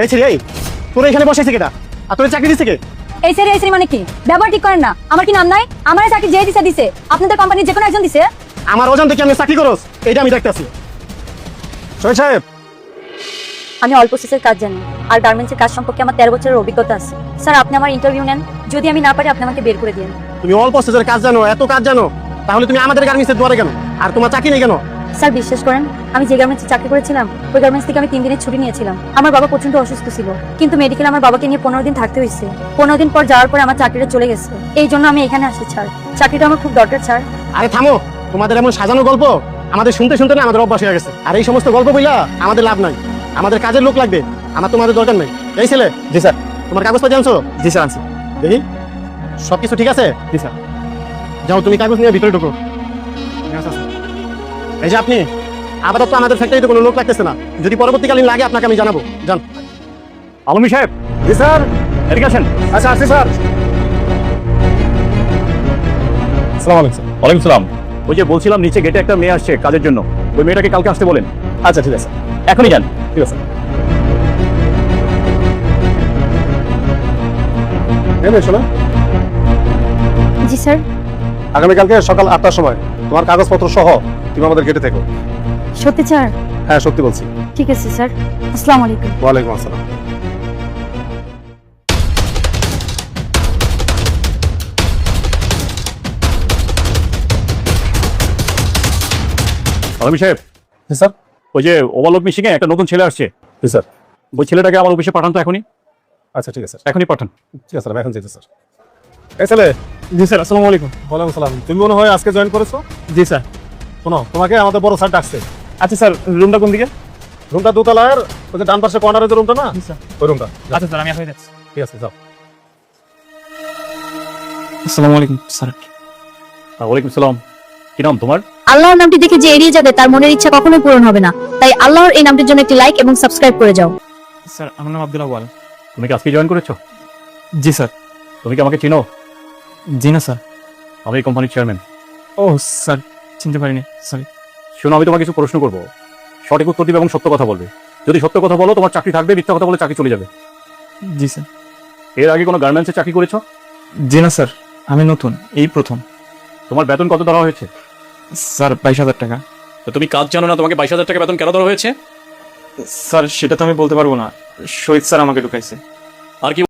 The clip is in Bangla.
এই ছেলে, এই তোরা এখানে বসে আছে কেটা? আর তোর চাকরি দিচ্ছে কে? এই সেরি মানে কি? ব্যবহার ঠিক করেন না। আমার কি নাম নাই? আমার চাকরি যে দিছে আপনাদের কোম্পানির যে কোনো একজন দিছে। আমার ওজন দেখে আমি চাকরি করস, এইটা আমি দেখতেছি। শহীদ সাহেব, আমি অল্প প্রসেসের কাজ জানি, আর গার্মেন্টসের কাজ সম্পর্কে আমার 13 বছরের অভিজ্ঞতা আছে। স্যার, আপনি আমার ইন্টারভিউ নেন, যদি আমি না পারি আপনি আমাকে বের করে দিন। তুমি অল্প প্রসেসের কাজ জানো, এত কাজ জানো, তাহলে তুমি আমাদের গার্মেন্টসের দুয়ারে কেন? আর তোমার চাকরি নেই কেন? স্যার, বিশ্বাস করেন, আমি যে গার্মেন্টসে চাকরি করেছিলাম ওই গার্মেন্টস থেকে আমি 3 দিনের ছুটি নিয়েছিলাম। আমার বাবা প্রচন্ড অসুস্থ ছিল, কিন্তু মেডিকেল আমার বাবাকে নিয়ে 15 দিন থাকতে হয়েছে। 15 দিন পর যাওয়ার পর আমার চাকরিটা চলে গেছে, এই জন্য আমি এখানে আসি স্যার। চাকরিটা আমার খুব দরকার স্যার। আরে থামো, তোমাদের এমন সাজানো গল্প আমাদের শুনতে শুনতে না আমাদের অভ্যাস হয়ে গেছে। আর এই সমস্ত গল্প বইলা আমাদের লাভ নাই, আমাদের কাজের লোক লাগবে, আমার তোমাদের দরকার নাই। এই ছেলে। জি স্যার। তোমার কাগজপত্র আনছো? জি স্যার, আনছি। দেখি সবকিছু ঠিক আছে? জি স্যার। যাও, তুমি কাগজ নিয়ে ভিতরে ঢুকো। এই যে আপনি, আপাতত আমাদের ফ্যাক্টরিতে কোনো লোক লাগতেছে না, যদি পরবর্তীকালীন লাগে আপনাকে আমি জানাবো। যান। আলমী সাহেব। জি স্যার। এদিকে আসেন। আচ্ছা, আসছি স্যার। আসসালামু আলাইকুম স্যার। ওয়ালাইকুম সালাম। ওই যে বলছিলাম নিচে গেটে একটা মেয়ে আসছে কাজের জন্য, ওই মেয়েটাকে কালকে আসতে বলেন। আচ্ছা ঠিক আছে, এখনই যান। ঠিক আছে। শোনো, জি স্যার। আগামীকালকে সকাল 8টার সময় তোমার কাগজপত্র সহ তুমি আমাদের গেটে থেকো। সত্যি স্যার? হ্যাঁ, সত্যি বলছি। ঠিক আছে স্যার। আসসালামু আলাইকুম। ওয়ালাইকুম আসসালাম। আলমী সাহেব। জি স্যার। ওই যে ওভারলোড মেশিনে একটা নতুন ছেলে আসছে। জি স্যার। ওই ছেলেটাকে আমার অফিসে পাঠান তো এখনই। আচ্ছা ঠিক আছে, এখনই পাঠান। ঠিক আছে স্যার, এখন যেতে স্যার। এই ছেলে। জি স্যার। আসসালামু আলাইকুম। ওয়ালাইকুম সালাম। তুমি মনে হয় আজকে জয়েন করেছো? জি স্যার। শোনো, তোমাকে আমাদের বড় স্যার ডাকছে। আচ্ছা স্যার, রুমটা কোন দিকে? রুমটা দোতলার, ওই যে ডান পাশে কর্নারের যে রুমটা না, স্যার। ওই রুমটা। আচ্ছা স্যার, আমি এখনই যাচ্ছি। ঠিক আছে, যাও। আসসালামু আলাইকুম স্যার। ওয়ালাইকুম সালাম। কি নাম তোমার? আল্লাহর নামটি দেখে যে এড়িয়ে যাবে তার মনের ইচ্ছা কখনোই পূরণ হবে না, তাই আল্লাহর এই নামটির জন্য একটি লাইক এবং সাবস্ক্রাইব করে যাও। স্যার, আমার নাম আব্দুল আওয়াল। তুমি কি আজকে জয়েন করেছো? জি স্যার। তুমি কি আমাকে চিনো? জি না স্যার। আমি এই কোম্পানির চেয়ারম্যান। ও স্যার, চিনতে পারিনি, সরি। শোনো, আমি তোমাকে কিছু প্রশ্ন করবো, সঠিক উত্তর দিবে এবং সত্য কথা বলবে। যদি সত্য কথা বলো তোমার চাকরি থাকবে, মিথ্যা কথা বলে চাকরি চলে যাবে। জি স্যার। এর আগে কোনো গার্মেন্টসে চাকরি করেছো? জি না স্যার, আমি নতুন, এই প্রথম। তোমার বেতন কত ধরা হয়েছে? স্যার 22,000 টাকা। তো তুমি কাজ জানো না, তোমাকে 22,000 টাকা বেতন কেন ধরা হয়েছে? স্যার সেটা তো আমি বলতে পারবো না, শহীদ স্যার আমাকে ঢুকাইছে। আর কি